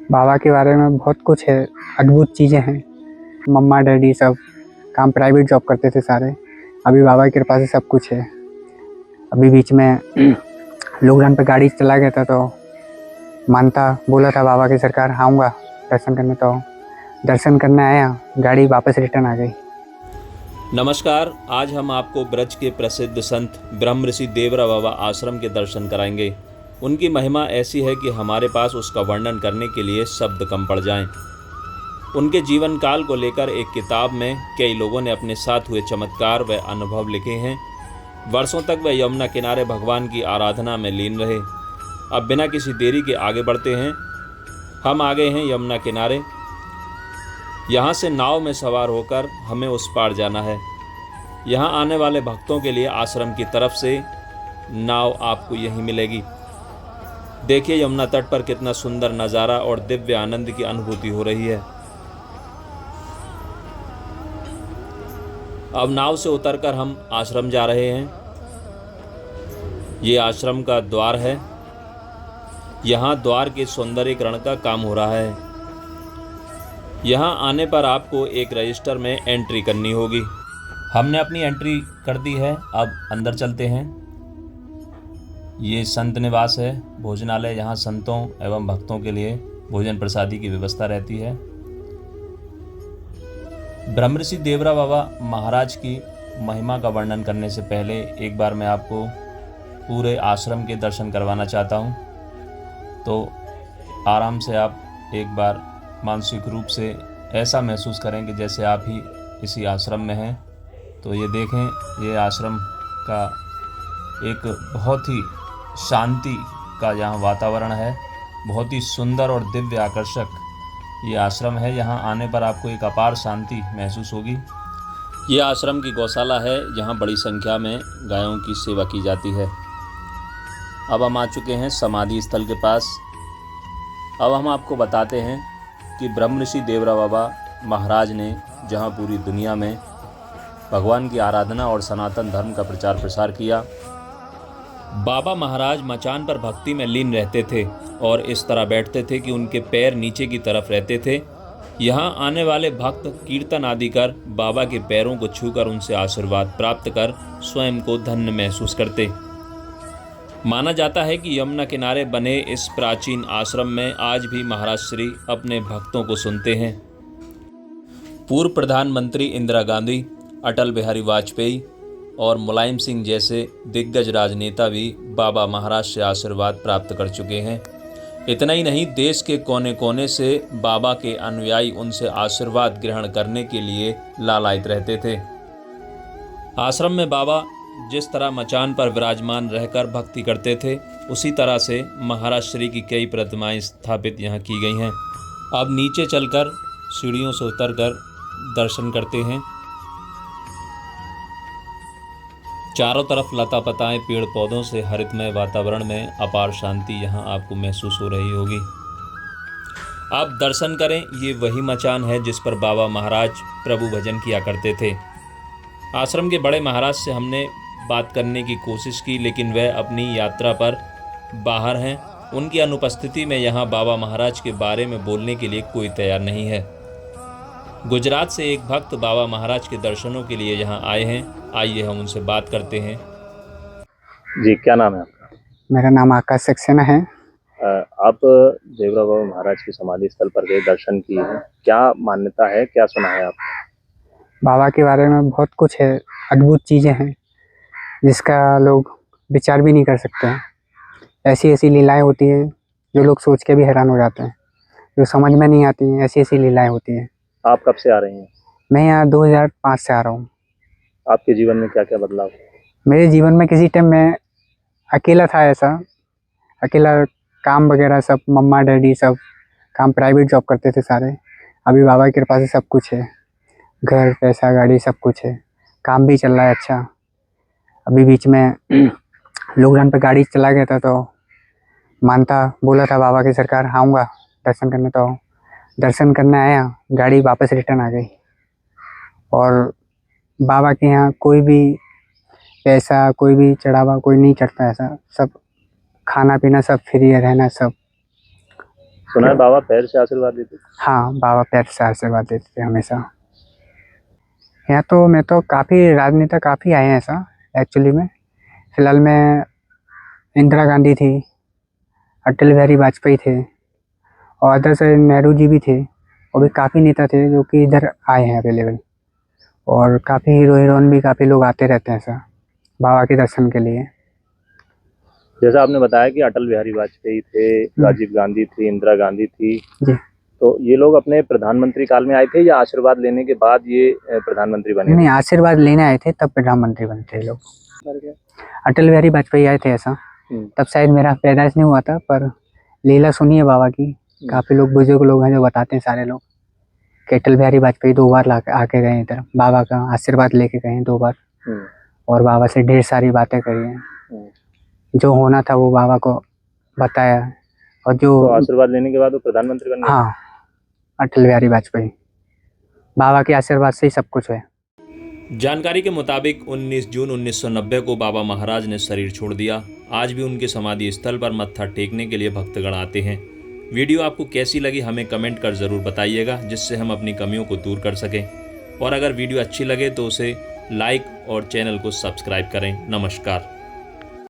बाबा के बारे में बहुत कुछ है, अद्भुत चीज़ें हैं। मम्मा डैडी सब काम प्राइवेट जॉब करते थे सारे। अभी बाबा की कृपा से सब कुछ है। अभी बीच में लॉकडाउन पे गाड़ी चला गया था तो मानता बोला था बाबा की सरकार आऊँगा दर्शन करने, तो दर्शन करने आया, गाड़ी वापस रिटर्न आ गई। नमस्कार। आज हम आपको ब्रज के प्रसिद्ध संत ब्रह्म ऋषि देवरा बाबा आश्रम के दर्शन कराएंगे। उनकी महिमा ऐसी है कि हमारे पास उसका वर्णन करने के लिए शब्द कम पड़ जाएं। उनके जीवन काल को लेकर एक किताब में कई लोगों ने अपने साथ हुए चमत्कार व अनुभव लिखे हैं। वर्षों तक वह यमुना किनारे भगवान की आराधना में लीन रहे। अब बिना किसी देरी के आगे बढ़ते हैं। हम आ गए हैं यमुना किनारे। यहाँ से नाव में सवार होकर हमें उस पार जाना है। यहाँ आने वाले भक्तों के लिए आश्रम की तरफ से नाव आपको यहीं मिलेगी। देखिए यमुना तट पर कितना सुंदर नज़ारा और दिव्य आनंद की अनुभूति हो रही है। अब नाव से उतरकर हम आश्रम जा रहे हैं। ये आश्रम का द्वार है। यहाँ द्वार के सौंदर्यीकरण का काम हो रहा है। यहाँ आने पर आपको एक रजिस्टर में एंट्री करनी होगी। हमने अपनी एंट्री कर दी है। अब अंदर चलते हैं। ये संत निवास है, भोजनालय। यहाँ संतों एवं भक्तों के लिए भोजन प्रसादी की व्यवस्था रहती है। ब्रह्म ऋषि देवरा बाबा महाराज की महिमा का वर्णन करने से पहले एक बार मैं आपको पूरे आश्रम के दर्शन करवाना चाहता हूँ। तो आराम से आप एक बार मानसिक रूप से ऐसा महसूस करें कि जैसे आप ही इसी आश्रम में हैं। तो ये देखें, ये आश्रम का एक बहुत ही शांति का यहाँ वातावरण है। बहुत ही सुंदर और दिव्य आकर्षक ये आश्रम है। यहाँ आने पर आपको एक अपार शांति महसूस होगी। ये आश्रम की गौशाला है, जहाँ बड़ी संख्या में गायों की सेवा की जाती है। अब हम आ चुके हैं समाधि स्थल के पास। अब हम आपको बताते हैं कि ब्रह्म ऋषि देवरा बाबा महाराज ने जहाँ पूरी दुनिया में भगवान की आराधना और सनातन धर्म का प्रचार प्रसार किया। बाबा महाराज मचान पर भक्ति में लीन रहते थे और इस तरह बैठते थे कि उनके पैर नीचे की तरफ रहते थे। यहाँ आने वाले भक्त कीर्तन आदि कर बाबा के पैरों को छूकर उनसे आशीर्वाद प्राप्त कर स्वयं को धन्य महसूस करते। माना जाता है कि यमुना किनारे बने इस प्राचीन आश्रम में आज भी महाराज श्री अपने भक्तों को सुनते हैं। पूर्व प्रधानमंत्री इंदिरा गांधी, अटल बिहारी वाजपेयी और मुलायम सिंह जैसे दिग्गज राजनेता भी बाबा महाराज से आशीर्वाद प्राप्त कर चुके हैं। इतना ही नहीं, देश के कोने कोने से बाबा के अनुयायी उनसे आशीर्वाद ग्रहण करने के लिए लालायित रहते थे। आश्रम में बाबा जिस तरह मचान पर विराजमान रहकर भक्ति करते थे, उसी तरह से महाराज श्री की कई प्रतिमाएं स्थापित यहाँ की गई हैं। अब नीचे चलकर सीढ़ियों से उतरकर दर्शन करते हैं। चारों तरफ लता पताएं, पेड़ पौधों से हरितमय वातावरण में अपार शांति यहाँ आपको महसूस हो रही होगी। आप दर्शन करें। ये वही मचान है जिस पर बाबा महाराज प्रभु भजन किया करते थे। आश्रम के बड़े महाराज से हमने बात करने की कोशिश की, लेकिन वह अपनी यात्रा पर बाहर हैं। उनकी अनुपस्थिति में यहाँ बाबा महाराज के बारे में बोलने के लिए कोई तैयार नहीं है। गुजरात से एक भक्त बाबा महाराज के दर्शनों के लिए यहाँ आए हैं। आइए हम उनसे बात करते हैं। जी, क्या नाम है आपका? मेरा नाम आकाश सक्सेना है। आप देवरा बाबा महाराज की समाधि स्थल पर गए, दर्शन किए हैं। क्या मान्यता है, क्या सुना है आपने? बाबा के बारे में बहुत कुछ है, अद्भुत चीज़ें हैं जिसका लोग विचार भी नहीं कर सकते हैं। ऐसी ऐसी लीलाएं होती हैं जो लोग सोच के भी हैरान हो जाते हैं, जो समझ में नहीं आती हैं। ऐसी ऐसी लीलाएं होती हैं। आप कब से आ रहे हैं? मैं यहाँ 2005 से आ रहा हूँ। आपके जीवन में क्या क्या बदलाव? मेरे जीवन में किसी टाइम मैं अकेला था, ऐसा अकेला काम वगैरह सब, मम्मा डैडी सब काम प्राइवेट जॉब करते थे सारे। अभी बाबा की कृपा से सब कुछ है, घर, पैसा, गाड़ी सब कुछ है, काम भी चल रहा है अच्छा। अभी बीच में लॉकडाउन पे गाड़ी चला गया था तो मानता बोला था बाबा की सरकार आऊँगा दर्शन करने, तो दर्शन करने आया, गाड़ी वापस रिटर्न आ गई। और बाबा के यहाँ कोई भी पैसा, कोई भी चढ़ावा कोई नहीं चढ़ता, ऐसा सब खाना पीना सब फ्री है, रहना सब सुना है बाबा पैर से आशीर्वाद देते थे। हाँ, बाबा पैर से आशीर्वाद देते थे हमेशा। यहाँ तो मैं तो काफ़ी राजनेता काफ़ी आए हैं ऐसा एक्चुअली में। फ़िलहाल में इंदिरा गांधी थी, अटल बिहारी वाजपेयी थे और अदर्स नेहरू जी भी थे। और भी काफ़ी नेता थे जो कि इधर आए हैं अवेलेबल। और काफ़ी हीरो हीरोइन भी काफ़ी लोग आते रहते हैं ऐसा बाबा के दर्शन के लिए। जैसा आपने बताया कि अटल बिहारी वाजपेयी थे, राजीव गांधी थी, इंदिरा गांधी थी, जी। तो ये लोग अपने प्रधानमंत्री काल में आए थे या आशीर्वाद लेने के बाद ये प्रधानमंत्री बने? नहीं, आशीर्वाद लेने आए थे तब प्रधानमंत्री बने थे लोग। अटल बिहारी वाजपेयी आए थे ऐसा। तब शायद मेरा पैदाइश नहीं हुआ था, पर लीला सुनी है बाबा की। काफ़ी लोग बुजुर्ग लोग हैं जो बताते हैं सारे लोग कि अटल बिहारी वाजपेयी 2 बार आके गए इधर, बाबा का आशीर्वाद लेके गए हैं 2 बार। और बाबा से ढेर सारी बातें करी हैं। जो होना था वो बाबा को बताया। और जो तो आशीर्वाद लेने के बाद वो प्रधानमंत्री बन गए? हाँ, अटल बिहारी वाजपेयी, बाबा के आशीर्वाद से ही सब कुछ है। जानकारी के मुताबिक 19 जून 1990 को बाबा महाराज ने शरीर छोड़ दिया। आज भी उनके समाधि स्थल पर मत्था टेकने के लिए भक्तगण आते हैं। वीडियो आपको कैसी लगी हमें कमेंट कर ज़रूर बताइएगा, जिससे हम अपनी कमियों को दूर कर सकें। और अगर वीडियो अच्छी लगे तो उसे लाइक और चैनल को सब्सक्राइब करें। नमस्कार।